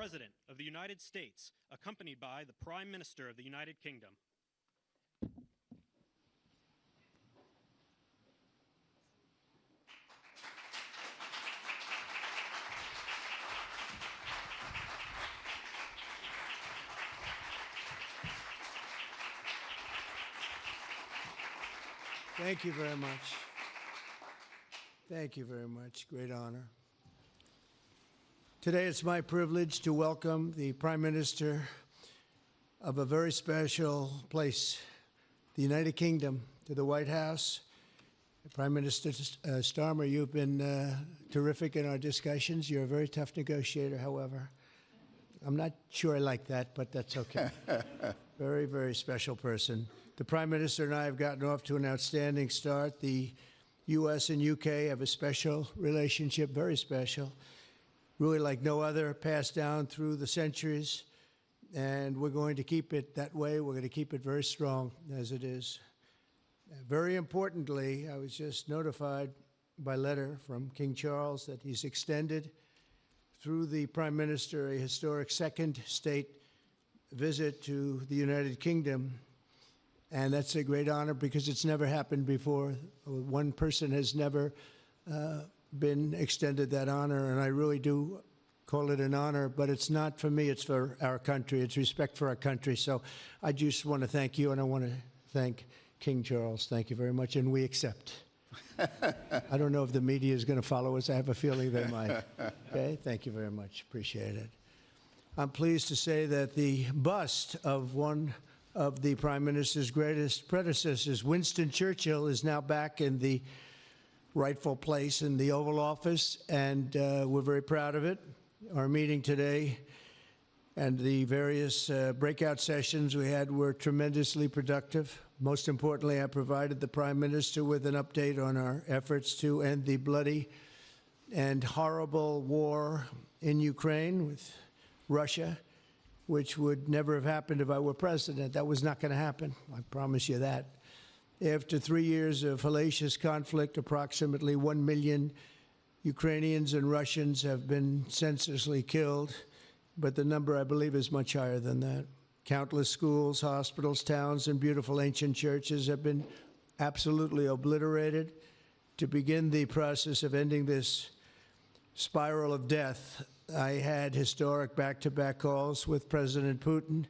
President of the United States, accompanied by the Prime Minister of the United Kingdom. Thank you very much. Thank you very much. Great honor. Today it's my privilege to welcome the Prime Minister of a very special place, the United Kingdom, to the White House. Prime Minister Starmer, you've been terrific in our discussions. You're a very tough negotiator, however. I'm not sure I like that, but that's okay. Very, very special person. The Prime Minister and I have gotten off to an outstanding start. The U.S. and U.K. have a special relationship, very special, really like no other, passed down through the centuries, and we're going to keep it that way. We're going to keep it very strong as it is. Very importantly, I was just notified by letter from King Charles that he's extended through the Prime Minister a historic second state visit to the United Kingdom. And that's a great honor because it's never happened before. One person has never been extended that honor, and I really do call it an honor, but it's not for me, it's for our country. It's respect for our country. So I just want to thank you, and I want to thank King Charles. Thank you very much, and we accept. I don't know if the media is going to follow us. I have a feeling they might. Okay, thank you very much. Appreciate it. I'm pleased to say that the bust of one of the Prime Minister's greatest predecessors, Winston Churchill, is now back in the rightful place in the Oval Office, and we're very proud of it. Our meeting today and the various breakout sessions we had were tremendously productive. Most importantly, I provided the Prime Minister with an update on our efforts to end the bloody and horrible war in Ukraine with Russia, which would never have happened if I were president. That was not going to happen. I promise you that. After 3 years of hellacious conflict, approximately 1 million Ukrainians and Russians have been senselessly killed, but the number, I believe, is much higher than that. Countless schools, hospitals, towns, and beautiful ancient churches have been absolutely obliterated. To begin the process of ending this spiral of death, I had historic back-to-back calls with President Putin,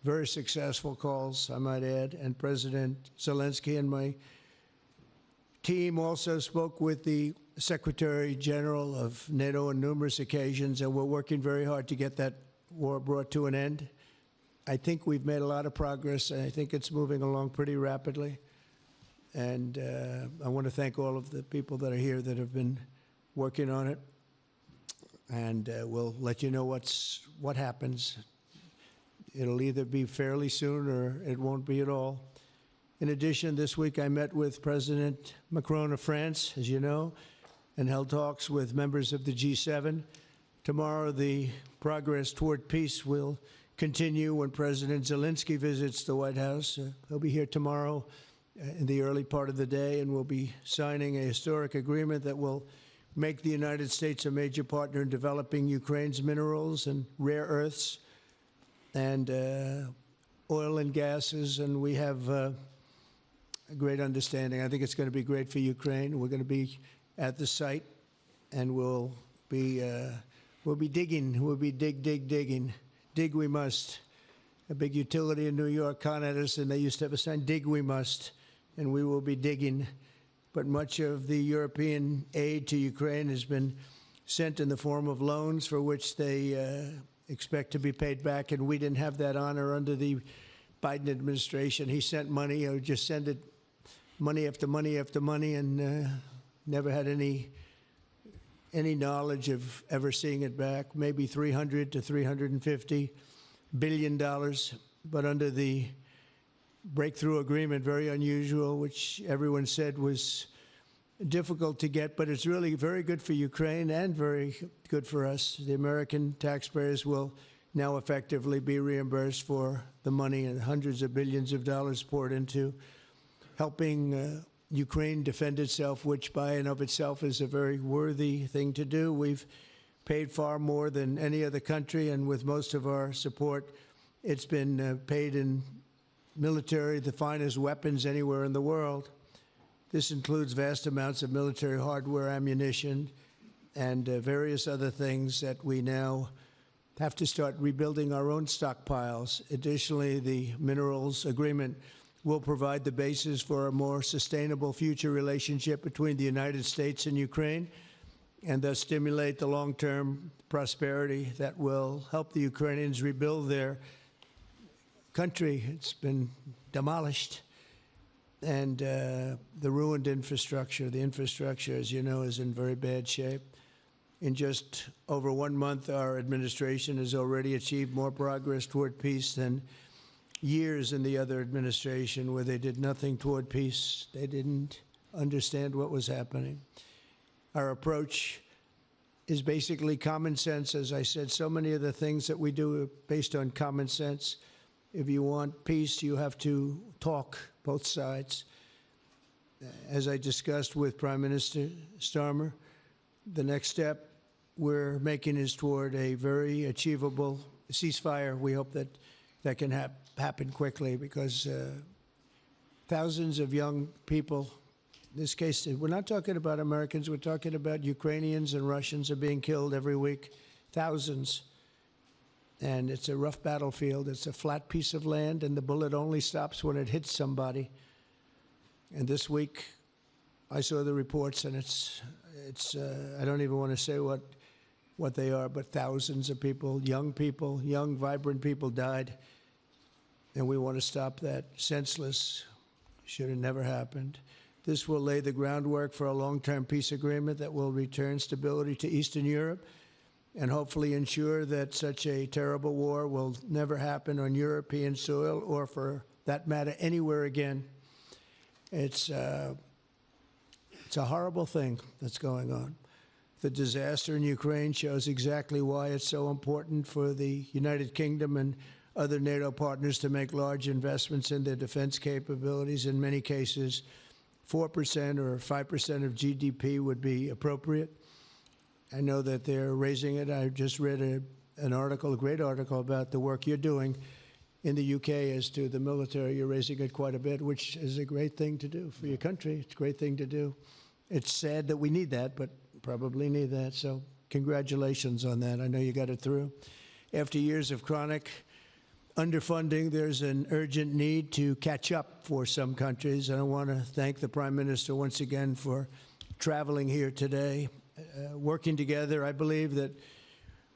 very successful calls, I might add, and President Zelensky, and my team also spoke with the Secretary General of NATO on numerous occasions, and we're working very hard to get that war brought to an end. I think we've made a lot of progress, and I think it's moving along pretty rapidly. And I want to thank all of the people that are here that have been working on it. And we'll let you know what happens. It'll either be fairly soon or it won't be at all. In addition, this week I met with President Macron of France, as you know, and held talks with members of the G7. Tomorrow, the progress toward peace will continue when President Zelensky visits the White House. He'll be here tomorrow in the early part of the day, and we'll be signing a historic agreement that will make the United States a major partner in developing Ukraine's minerals and rare earths and oil and gases, and we have a great understanding. I think it's going to be great for Ukraine. We're going to be at the site, and we'll be digging. We'll be digging. Dig we must. A big utility in New York contacted us, and they used to have a sign, dig we must, and we will be digging. But much of the European aid to Ukraine has been sent in the form of loans for which they expect to be paid back, and we didn't have that honor under the Biden administration. He sent money, or just sent it money after money after money, and never had any knowledge of ever seeing it back. Maybe $300 to $350 billion, but under the breakthrough agreement, very unusual, which everyone said was difficult to get, but it's really very good for Ukraine and very good for us. The American taxpayers will now effectively be reimbursed for the money and hundreds of billions of dollars poured into helping Ukraine defend itself, which by and of itself is a very worthy thing to do. We've paid far more than any other country, and with most of our support, it's been paid in military, the finest weapons anywhere in the world. This includes vast amounts of military hardware, ammunition, and various other things that we now have to start rebuilding our own stockpiles. Additionally, the minerals agreement will provide the basis for a more sustainable future relationship between the United States and Ukraine, and thus stimulate the long-term prosperity that will help the Ukrainians rebuild their country. It's been demolished, and the ruined infrastructure. The infrastructure, as you know, is in very bad shape. In just over 1 month, our administration has already achieved more progress toward peace than years in the other administration where they did nothing toward peace. They didn't understand what was happening. Our approach is basically common sense. As I said, so many of the things that we do are based on common sense. If you want peace, you have to talk, both sides. As I discussed with Prime Minister Starmer, the next step we're making is toward a very achievable ceasefire. We hope that that can happen quickly, because thousands of young people, in this case, we're not talking about Americans, we're talking about Ukrainians and Russians are being killed every week, thousands. And it's a rough battlefield. It's a flat piece of land, and the bullet only stops when it hits somebody. And this week, I saw the reports, and it's I don't even want to say what they are, but thousands of people, young, vibrant people died. And we want to stop that. Senseless. Should have never happened. This will lay the groundwork for a long-term peace agreement that will return stability to Eastern Europe and hopefully ensure that such a terrible war will never happen on European soil, or for that matter, anywhere again. It's a horrible thing that's going on. The disaster in Ukraine shows exactly why it's so important for the United Kingdom and other NATO partners to make large investments in their defense capabilities. In many cases, 4% or 5% of GDP would be appropriate. I know that they're raising it. I just read an article, a great article, about the work you're doing in the UK as to the military. You're raising it quite a bit, which is a great thing to do for your country. It's a great thing to do. It's sad that we need that, but probably need that. So congratulations on that. I know you got it through. After years of chronic underfunding, there's an urgent need to catch up for some countries. And I want to thank the Prime Minister once again for traveling here today. Working together, I believe that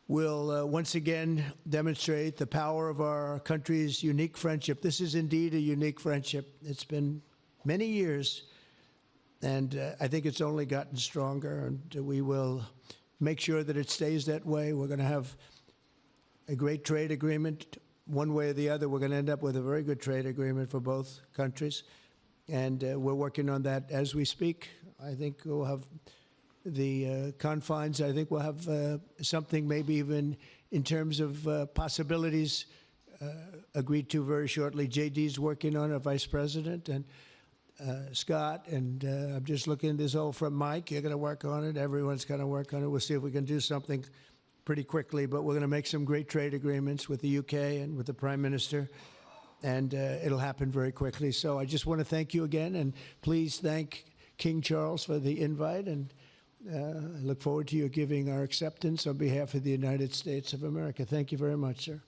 we'll once again demonstrate the power of our country's unique friendship. This is indeed a unique friendship. It's been many years, and I think it's only gotten stronger, and we will make sure that it stays that way. We're going to have a great trade agreement. One way or the other, we're going to end up with a very good trade agreement for both countries, and we're working on that as we speak. I think we'll have the confines. I think we'll have something maybe even in terms of possibilities agreed to very shortly. JD's working on it, Vice President, and Scott, and I'm just looking at this all from Mike. You're going to work on it. Everyone's going to work on it. We'll see if we can do something pretty quickly, but we're going to make some great trade agreements with the UK and with the Prime Minister, and it'll happen very quickly. So I just want to thank you again, and please thank King Charles for the invite, and I look forward to you giving our acceptance on behalf of the United States of America. Thank you very much, sir.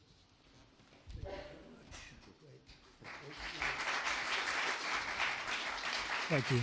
Thank you.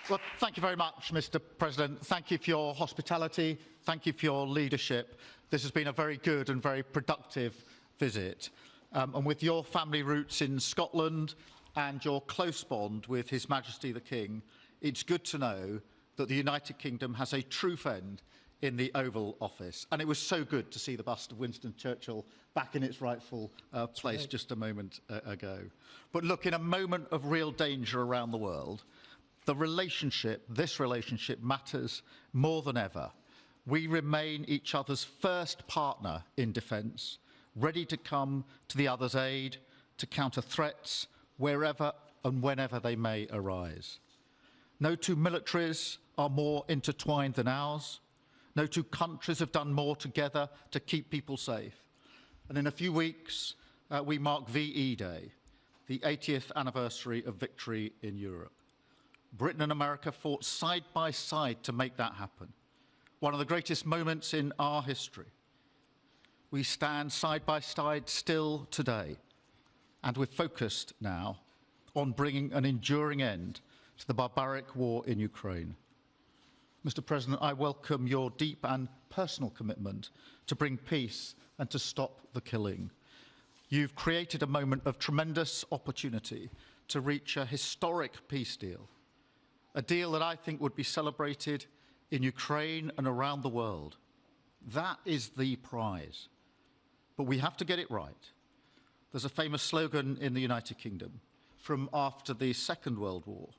Well, thank you very much, Mr. President. Thank you for your hospitality. Thank you for your leadership. This has been a very good and very productive visit. And with your family roots in Scotland and your close bond with His Majesty the King, it's good to know that the United Kingdom has a true friend in the Oval Office. And it was so good to see the bust of Winston Churchill back in its rightful place just a moment ago. But look, in a moment of real danger around the world, this relationship matters more than ever. We remain each other's first partner in defence, ready to come to the other's aid, to counter threats wherever and whenever they may arise. No two militaries are more intertwined than ours. No two countries have done more together to keep people safe. And in a few weeks, we mark VE Day, the 80th anniversary of victory in Europe. Britain and America fought side by side to make that happen. One of the greatest moments in our history. We stand side by side still today, and we're focused now on bringing an enduring end to the barbaric war in Ukraine. Mr. President, I welcome your deep and personal commitment to bring peace and to stop the killing. You've created a moment of tremendous opportunity to reach a historic peace deal, a deal that I think would be celebrated in Ukraine and around the world. That is the prize. But we have to get it right. There's a famous slogan in the United Kingdom from after the Second World War.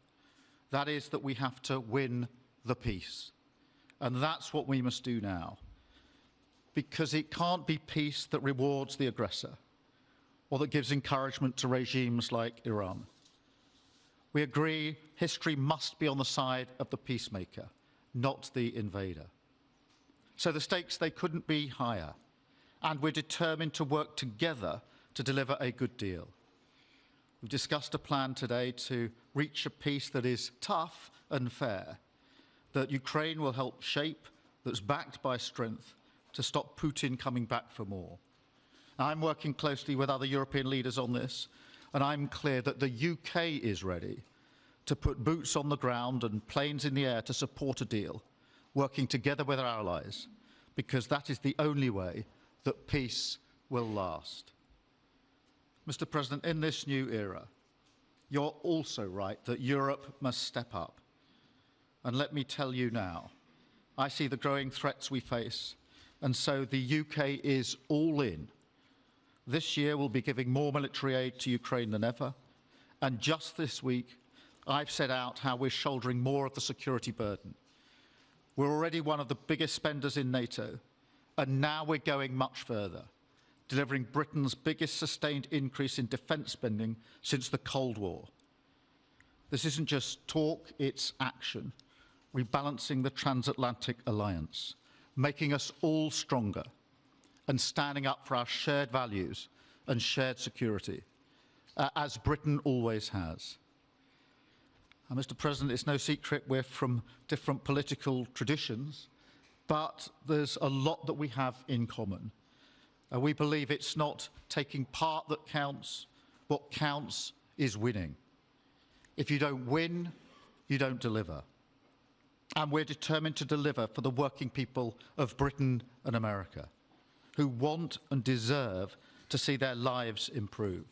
That is that we have to win the peace. And that's what we must do now. Because it can't be peace that rewards the aggressor or that gives encouragement to regimes like Iran. We agree history must be on the side of the peacemaker, not the invader. So the stakes, they couldn't be higher. And we're determined to work together to deliver a good deal. We've discussed a plan today to reach a peace that is tough and fair, that Ukraine will help shape, that's backed by strength, to stop Putin coming back for more. I'm working closely with other European leaders on this, and I'm clear that the UK is ready to put boots on the ground and planes in the air to support a deal, working together with our allies, because that is the only way that peace will last. Mr. President, in this new era, you're also right that Europe must step up. And let me tell you now, I see the growing threats we face, and so the UK is all in. This year we'll be giving more military aid to Ukraine than ever, and just this week I've set out how we're shouldering more of the security burden. We're already one of the biggest spenders in NATO, and now we're going much further, delivering Britain's biggest sustained increase in defence spending since the Cold War. This isn't just talk, it's action, rebalancing the transatlantic alliance, making us all stronger, and standing up for our shared values and shared security, as Britain always has. And Mr. President, it's no secret we're from different political traditions, but there's a lot that we have in common. We believe it's not taking part that counts. What counts is winning. If you don't win, you don't deliver. And we're determined to deliver for the working people of Britain and America, who want and deserve to see their lives improve.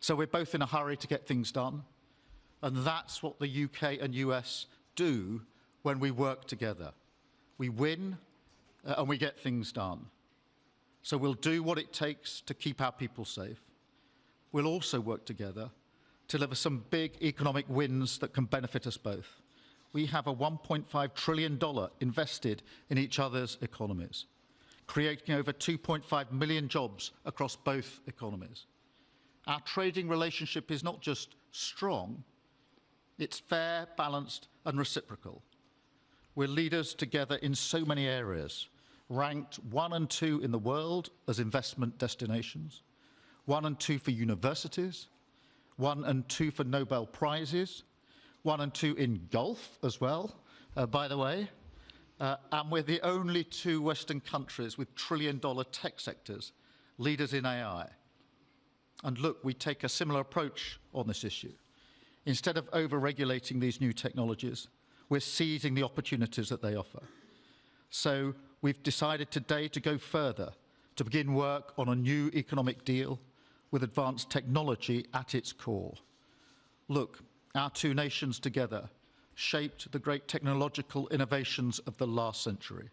So we're both in a hurry to get things done, and that's what the UK and US do when we work together. We win and we get things done. So we'll do what it takes to keep our people safe. We'll also work together to deliver some big economic wins that can benefit us both. We have a $1.5 trillion invested in each other's economies, creating over 2.5 million jobs across both economies. Our trading relationship is not just strong, it's fair, balanced, and reciprocal. We're leaders together in so many areas, ranked 1 and 2 in the world as investment destinations, 1 and 2 for universities, 1 and 2 for Nobel Prizes, 1 and 2 in golf as well, by the way, and we're the only 2 Western countries with trillion-dollar tech sectors, leaders in AI. And look, we take a similar approach on this issue. Instead of over-regulating these new technologies, we're seizing the opportunities that they offer. So we've decided today to go further, to begin work on a new economic deal with advanced technology at its core. Look, our 2 nations together shaped the great technological innovations of the last century.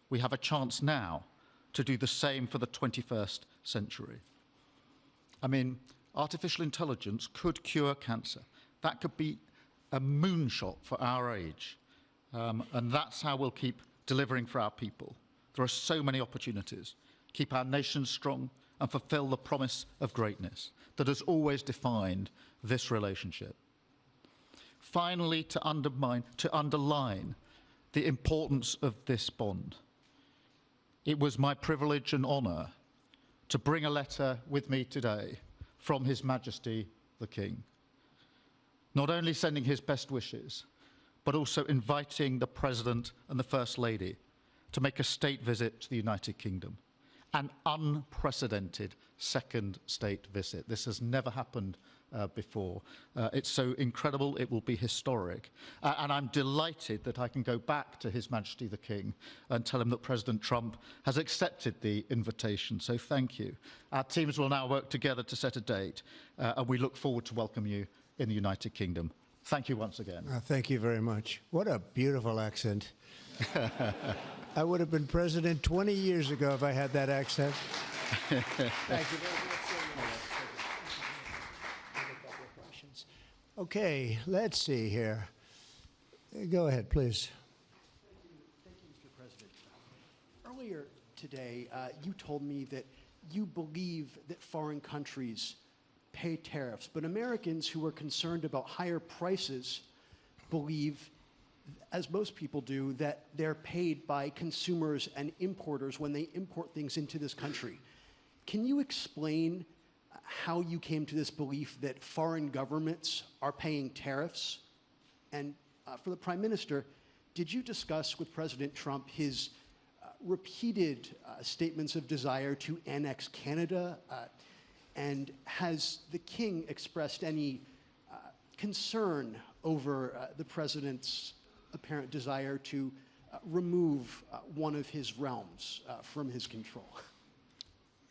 We have a chance now to do the same for the 21st century. I mean, artificial intelligence could cure cancer. That could be a moonshot for our age. And that's how we'll keep delivering for our people. There are so many opportunities. Keep our nation strong and fulfill the promise of greatness that has always defined this relationship. Finally, to underline the importance of this bond. It was my privilege and honour to bring a letter with me today from His Majesty the King, not only sending his best wishes, but also inviting the President and the First Lady to make a state visit to the United Kingdom, an unprecedented second state visit. This has never happened before. It's so incredible, it will be historic. And I'm delighted that I can go back to His Majesty the King and tell him that President Trump has accepted the invitation. So thank you. Our teams will now work together to set a date, and we look forward to welcome you in the United Kingdom. Thank you once again. Thank you very much. What a beautiful accent. I would have been president 20 years ago if I had that accent. Thank you very much. Okay, let's see here. Go ahead, please. Thank you, Mr. President. Earlier today, you told me that you believe that foreign countries pay tariffs, but Americans who are concerned about higher prices believe, as most people do, that they're paid by consumers and importers when they import things into this country. Can you explain how you came to this belief that foreign governments are paying tariffs? And for the Prime Minister, did you discuss with President Trump his repeated statements of desire to annex Canada? And has the King expressed any concern over the President's apparent desire to remove one of his realms from his control?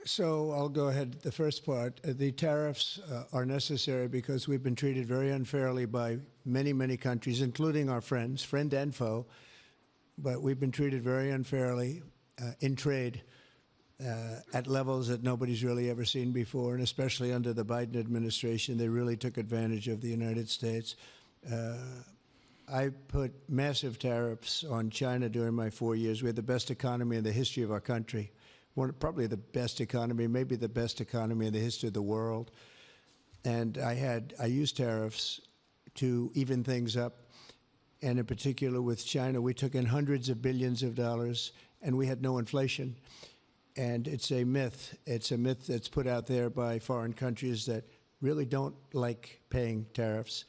So I'll go ahead. The first part, the tariffs are necessary because we've been treated very unfairly by many, many countries, including our friends, friend and foe. But we've been treated very unfairly in trade at levels that nobody's really ever seen before, and especially under the Biden administration, they really took advantage of the United States. I put massive tariffs on China during my 4 years. We had the best economy in the history of our country. Probably the best economy, maybe the best economy in the history of the world. And I used tariffs to even things up. And in particular with China, we took in hundreds of billions of dollars and we had no inflation. And it's a myth. It's a myth that's put out there by foreign countries that really don't like paying tariffs,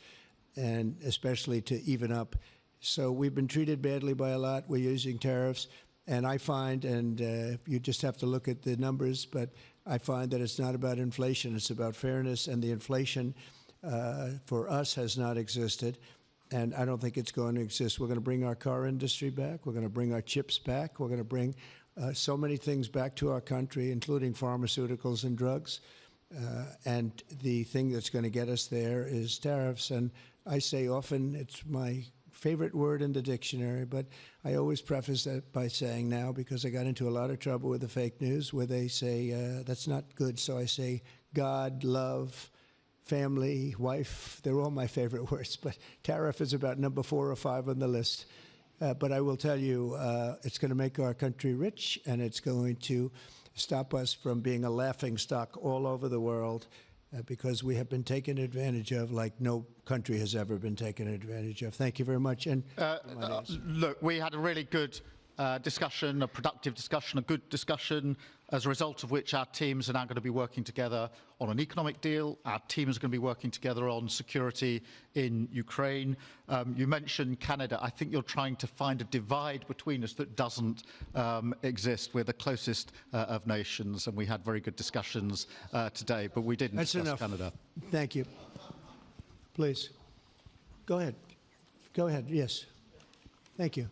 and especially to even up. So we've been treated badly by a lot. We're using tariffs. And I find, and you just have to look at the numbers, but I find that it's not about inflation, it's about fairness, and the inflation for us has not existed, and I don't think it's going to exist. We're going to bring our car industry back, we're going to bring our chips back, we're going to bring so many things back to our country, including pharmaceuticals and drugs, and the thing that's going to get us there is tariffs. And I say often, it's my favorite word in the dictionary, but I always preface that by saying now, because I got into a lot of trouble with the fake news where they say that's not good, so I say God, love, family, wife, they're all my favorite words, but tariff is about number 4 or 5 on the list. But I will tell you, it's going to make our country rich, and it's going to stop us from being a laughingstock all over the world, because we have been taken advantage of like no country has ever been taken advantage of. Thank you very much. And look, we had a really good discussion, a productive discussion, a good discussion, as a result of which our teams are now going to be working together on an economic deal. Our teams are going to be working together on security in Ukraine. You mentioned Canada. I think you're trying to find a divide between us that doesn't exist. We're the closest of nations, and we had very good discussions today, but we didn't discuss Canada. Thank you. Please. Go ahead. Go ahead. Yes. Thank you.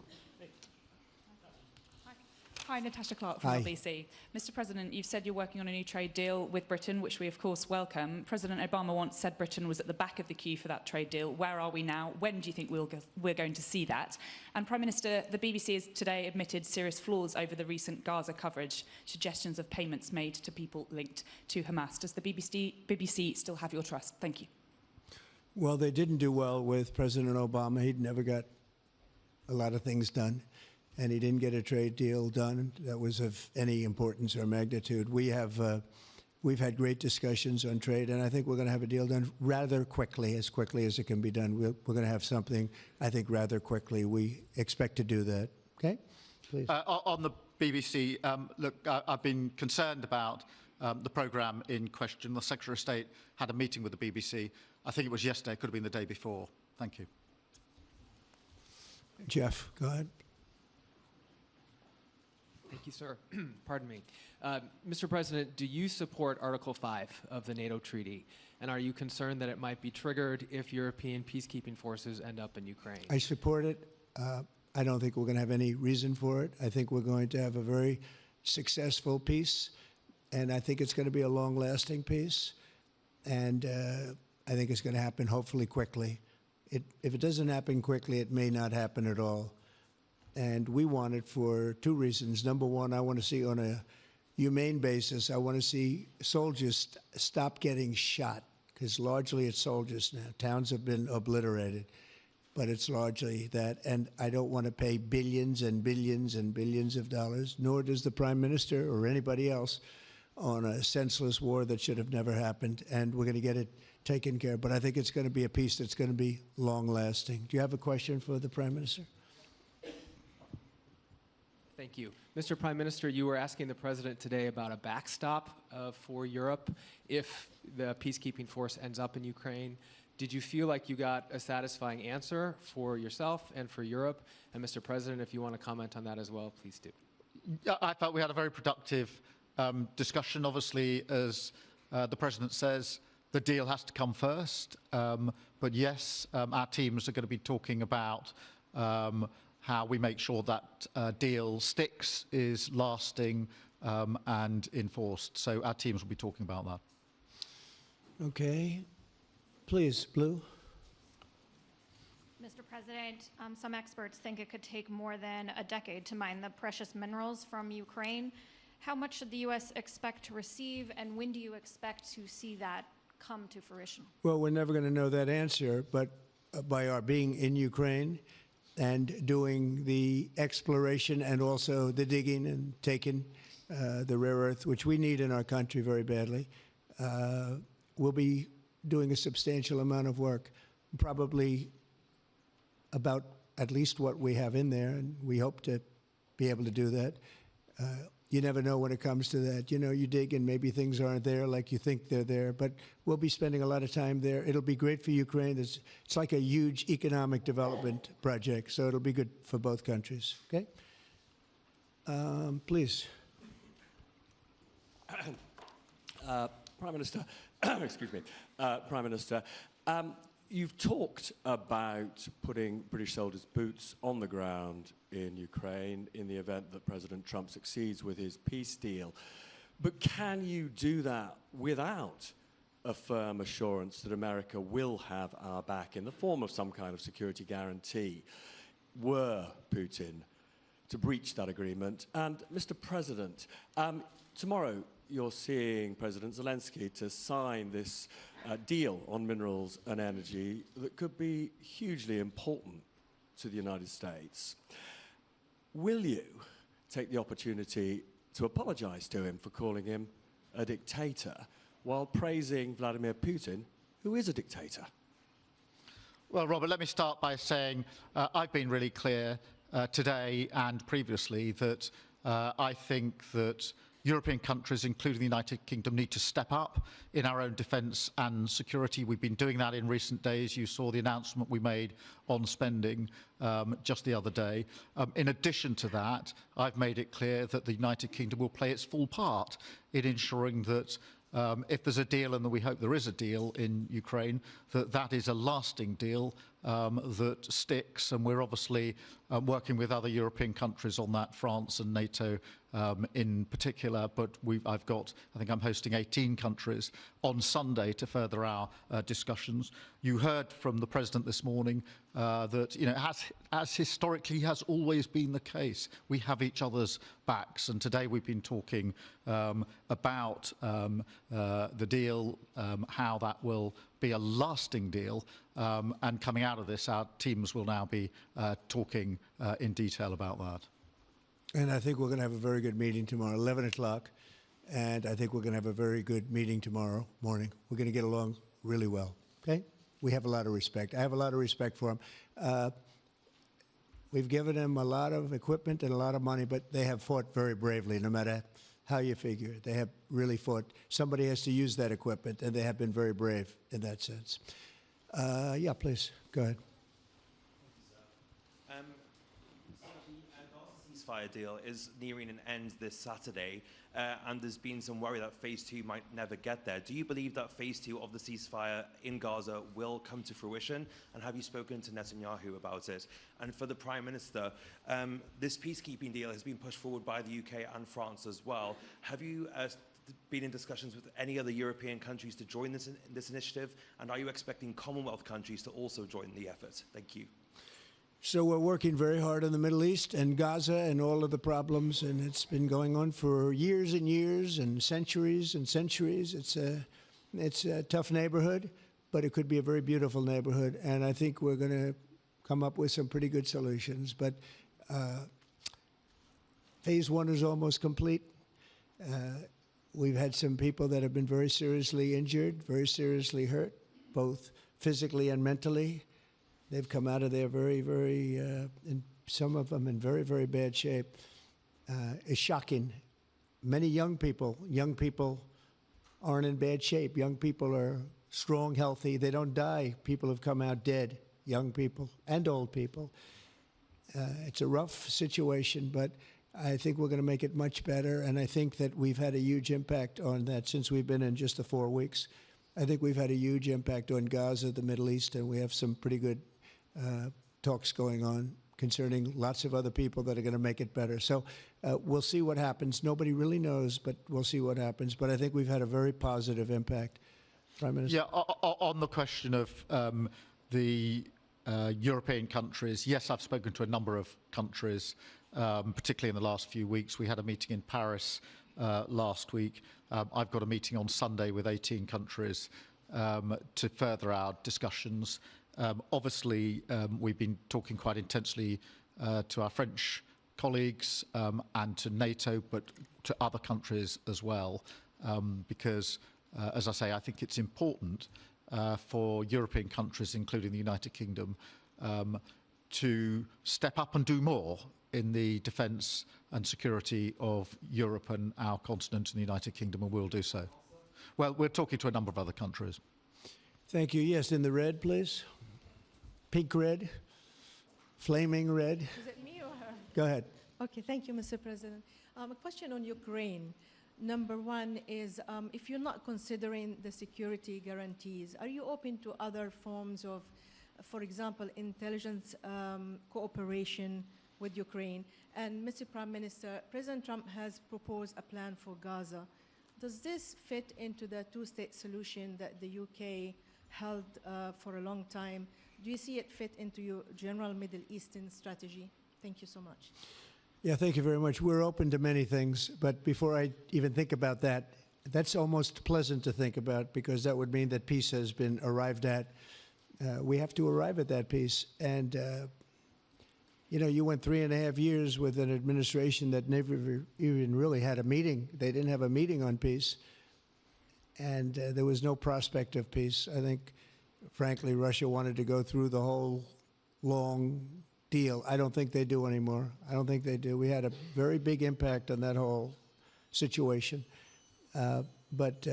Hi, Natasha Clark from LBC. Mr. President, you've said you're working on a new trade deal with Britain, which we of course welcome. President Obama once said Britain was at the back of the queue for that trade deal. Where are we now? When do you think we're going to see that? And Prime Minister, the BBC has today admitted serious flaws over the recent Gaza coverage, suggestions of payments made to people linked to Hamas. Does the BBC still have your trust? Thank you. Well, they didn't do well with President Obama. He'd never got a lot of things done, and he didn't get a trade deal done that was of any importance or magnitude. We have we've had great discussions on trade, and I think we're going to have a deal done rather quickly as it can be done. We're going to have something, I think, rather quickly. We expect to do that. Okay? Please. On the BBC, look, I've been concerned about the programme in question. The Secretary of State had a meeting with the BBC. I think it was yesterday, it could have been the day before. Thank you. Jeff, go ahead. Thank you, sir. Pardon me. Mr. President, do you support Article 5 of the NATO treaty? And are you concerned that it might be triggered if European peacekeeping forces end up in Ukraine? I support it. I don't think we're going to have any reason for it. I think we're going to have a very successful peace, and I think it's going to be a long-lasting peace. And I think it's going to happen hopefully quickly. If it doesn't happen quickly, it may not happen at all. And we want it for two reasons. Number one, I want to see on a humane basis, I want to see soldiers stop getting shot, because largely it's soldiers now. Towns have been obliterated, but it's largely that. And I don't want to pay billions and billions and billions of dollars, nor does the Prime Minister or anybody else, on a senseless war that should have never happened. And we're going to get it taken care of. But I think it's going to be a peace that's going to be long-lasting. Do you have a question for the Prime Minister? Thank you. Mr. Prime Minister, you were asking the President today about a backstop for Europe if the peacekeeping force ends up in Ukraine. Did you feel like you got a satisfying answer for yourself and for Europe? And Mr. President, if you want to comment on that as well, please do. I thought we had a very productive discussion. Obviously, as the President says, the deal has to come first. But yes, our teams are going to be talking about how we make sure that deal sticks, is lasting and enforced. So our teams will be talking about that. Okay. Please, Blue. Mr. President, some experts think it could take more than a decade to mine the precious minerals from Ukraine. How much should the U.S. expect to receive, and when do you expect to see that come to fruition? Well, we're never going to know that answer, but by our being in Ukraine and doing the exploration and also the digging and taking the rare earth, which we need in our country very badly, we'll be doing a substantial amount of work, probably about at least what we have in there, and we hope to be able to do that. You never know when it comes to that. You know, you dig and maybe things aren't there like you think they're there, but we'll be spending a lot of time there. It'll be great for Ukraine. It's like a huge economic development project, so it'll be good for both countries. Okay? Please. Prime Minister, excuse me, Prime Minister, you've talked about putting British soldiers' boots on the ground in Ukraine in the event that President Trump succeeds with his peace deal. But can you do that without a firm assurance that America will have our back in the form of some kind of security guarantee were Putin to breach that agreement? And Mr. President, tomorrow you're seeing President Zelensky to sign this deal on minerals and energy that could be hugely important to the United States. Will you take the opportunity to apologize to him for calling him a dictator while praising Vladimir Putin, who is a dictator? Well, Robert, let me start by saying I've been really clear today and previously that I think that European countries, including the United Kingdom, need to step up in our own defence and security. We've been doing that in recent days. You saw the announcement we made on spending just the other day. In addition to that, I've made it clear that the United Kingdom will play its full part in ensuring that if there's a deal, and we hope there is a deal in Ukraine, that is a lasting deal that sticks. And we're obviously working with other European countries on that, France and NATO in particular. But I think I'm hosting 18 countries on Sunday to further our discussions. You heard from the President this morning that, you know, as historically has always been the case, we have each other's backs. And today we've been talking about the deal, how that will be a lasting deal. And coming out of this, our teams will now be talking in detail about that. And I think we're going to have a very good meeting tomorrow, 11 o'clock. And I think we're going to have a very good meeting tomorrow morning. We're going to get along really well, okay? We have a lot of respect. I have a lot of respect for them. We've given them a lot of equipment and a lot of money, but they have fought very bravely, no matter how you figure it. They have really fought. Somebody has to use that equipment, and they have been very brave in that sense. Yeah, please, go ahead. The Gaza ceasefire deal is nearing an end this Saturday, and there's been some worry that phase 2 might never get there. Do you believe that phase 2 of the ceasefire in Gaza will come to fruition? And have you spoken to Netanyahu about it? And for the Prime Minister, this peacekeeping deal has been pushed forward by the UK and France as well. Have you been in discussions with any other European countries to join this initiative? And are you expecting Commonwealth countries to also join the effort? Thank you. So we're working very hard in the Middle East and Gaza and all of the problems, and it's been going on for years and years and centuries and centuries. It's a tough neighborhood, but it could be a very beautiful neighborhood, and I think we're going to come up with some pretty good solutions. But phase 1 is almost complete. We've had some people that have been very seriously injured, very seriously hurt, both physically and mentally. They've come out of there and some of them in very, very bad shape. It's shocking. Many young people aren't in bad shape. Young people are strong, healthy. They don't die. People have come out dead, young people and old people. It's a rough situation, but I think we're going to make it much better, and I think that we've had a huge impact on that since we've been in just the 4 weeks. I think we've had a huge impact on Gaza, the Middle East, and we have some pretty good talks going on concerning lots of other people that are going to make it better. So we'll see what happens. Nobody really knows, but we'll see what happens. But I think we've had a very positive impact. Prime Minister? Yeah, on the question of the European countries, yes, I've spoken to a number of countries, particularly in the last few weeks. We had a meeting in Paris last week. I've got a meeting on Sunday with 18 countries to further our discussions. Obviously, we've been talking quite intensely to our French colleagues and to NATO, but to other countries as well, because, as I say, I think it's important for European countries, including the United Kingdom, to step up and do more in the defence and security of Europe and our continent and the United Kingdom, and we'll do so. Well, we're talking to a number of other countries. Thank you. Yes, in the red, please. Pink red, flaming red. Is it me or her? Go ahead. Okay, thank you, Mr. President. A question on Ukraine. Number one is, if you're not considering the security guarantees, are you open to other forms of, for example, intelligence cooperation with Ukraine? And Mr. Prime Minister, President Trump has proposed a plan for Gaza. Does this fit into the two-state solution that the UK held for a long time? Do you see it fit into your general Middle Eastern strategy? Thank you so much. Yeah, thank you very much. We're open to many things, but before I even think about that, that's almost pleasant to think about because that would mean that peace has been arrived at. We have to arrive at that peace. And, you know, you went 3.5 years with an administration that never even really had a meeting. They didn't have a meeting on peace. And there was no prospect of peace. I think, frankly, Russia wanted to go through the whole long deal. I don't think they do anymore. I don't think they do. We had a very big impact on that whole situation. But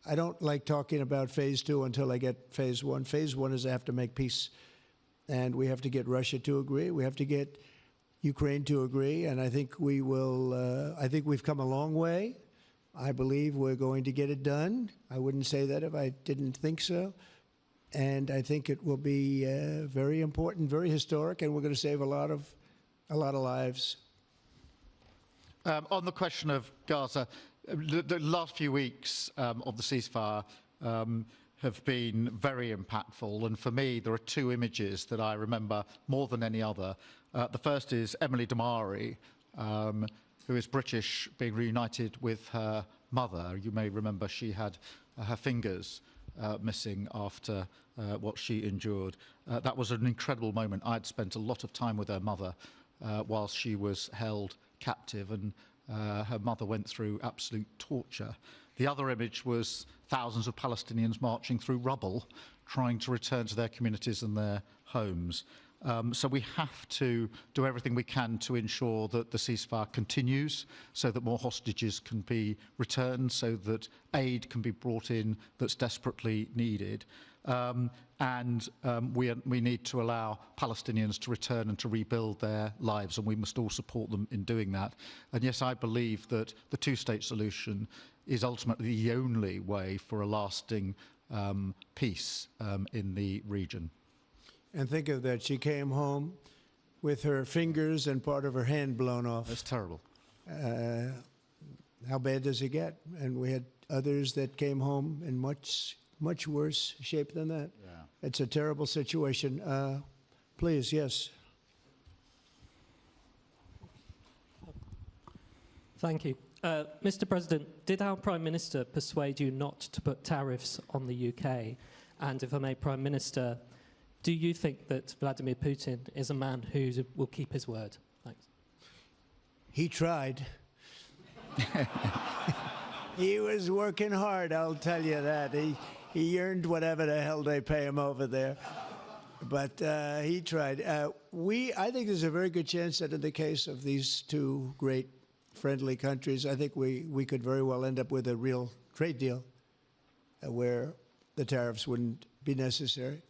I don't like talking about phase 2 until I get phase 1. Phase 1 is I have to make peace. And we have to get Russia to agree. We have to get Ukraine to agree. And I think we will, I think we've come a long way. I believe we're going to get it done. I wouldn't say that if I didn't think so. And I think it will be very important, very historic, and we're going to save a lot of lives. On the question of Gaza, the last few weeks of the ceasefire have been very impactful. And for me, there are 2 images that I remember more than any other. The first is Emily Damari, who is British, being reunited with her mother. You may remember she had her fingers missing after what she endured. That was an incredible moment. I'd spent a lot of time with her mother whilst she was held captive, and her mother went through absolute torture. The other image was thousands of Palestinians marching through rubble, trying to return to their communities and their homes. So we have to do everything we can to ensure that the ceasefire continues, so that more hostages can be returned, so that aid can be brought in that's desperately needed. We need to allow Palestinians to return and to rebuild their lives, and we must all support them in doing that. And yes, I believe that the two-state solution is ultimately the only way for a lasting peace in the region. And think of that, she came home with her fingers and part of her hand blown off. That's terrible. How bad does it get? And we had others that came home in much worse shape than that. Yeah. It's a terrible situation. Please, yes. Thank you. Mr. President, did our Prime Minister persuade you not to put tariffs on the UK? And if I may, Prime Minister, do you think that Vladimir Putin is a man who will keep his word? Thanks. He tried. He was working hard, I'll tell you that. He earned whatever the hell they pay him over there. But he tried. I think there's a very good chance that in the case of these two great friendly countries, I think we could very well end up with a real trade deal where the tariffs wouldn't be necessary.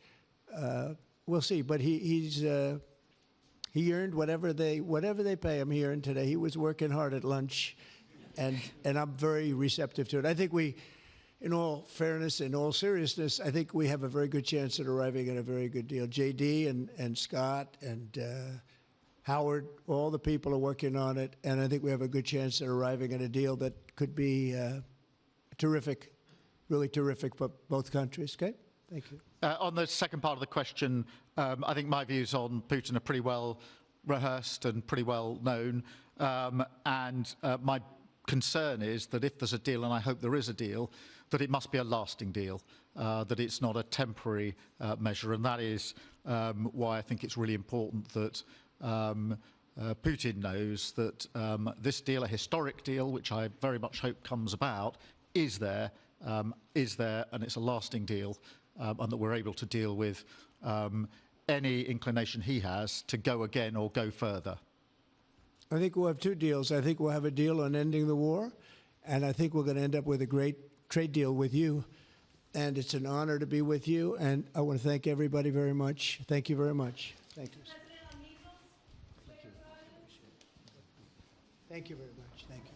We'll see. But he earned whatever they pay him. He earned today. He was working hard at lunch, and I'm very receptive to it. I think in all fairness, in all seriousness, I think we have a very good chance at arriving at a very good deal. JD and Scott and Howard, all the people are working on it, and I think we have a good chance at arriving at a deal that could be terrific, really terrific for both countries. Okay? Thank you. On the second part of the question, I think my views on Putin are pretty well rehearsed and pretty well known. My concern is that if there's a deal, and I hope there is a deal, that it must be a lasting deal, that it's not a temporary measure. And that is why I think it's really important that Putin knows that this deal, a historic deal, which I very much hope comes about, is there, and it's a lasting deal, and that we're able to deal with any inclination he has to go again or go further. I think we'll have two deals. I think we'll have a deal on ending the war, and I think we're going to end up with a great trade deal with you. And it's an honor to be with you, and I want to thank everybody very much. Thank you very much. Thank you. Thank you very much. Thank you.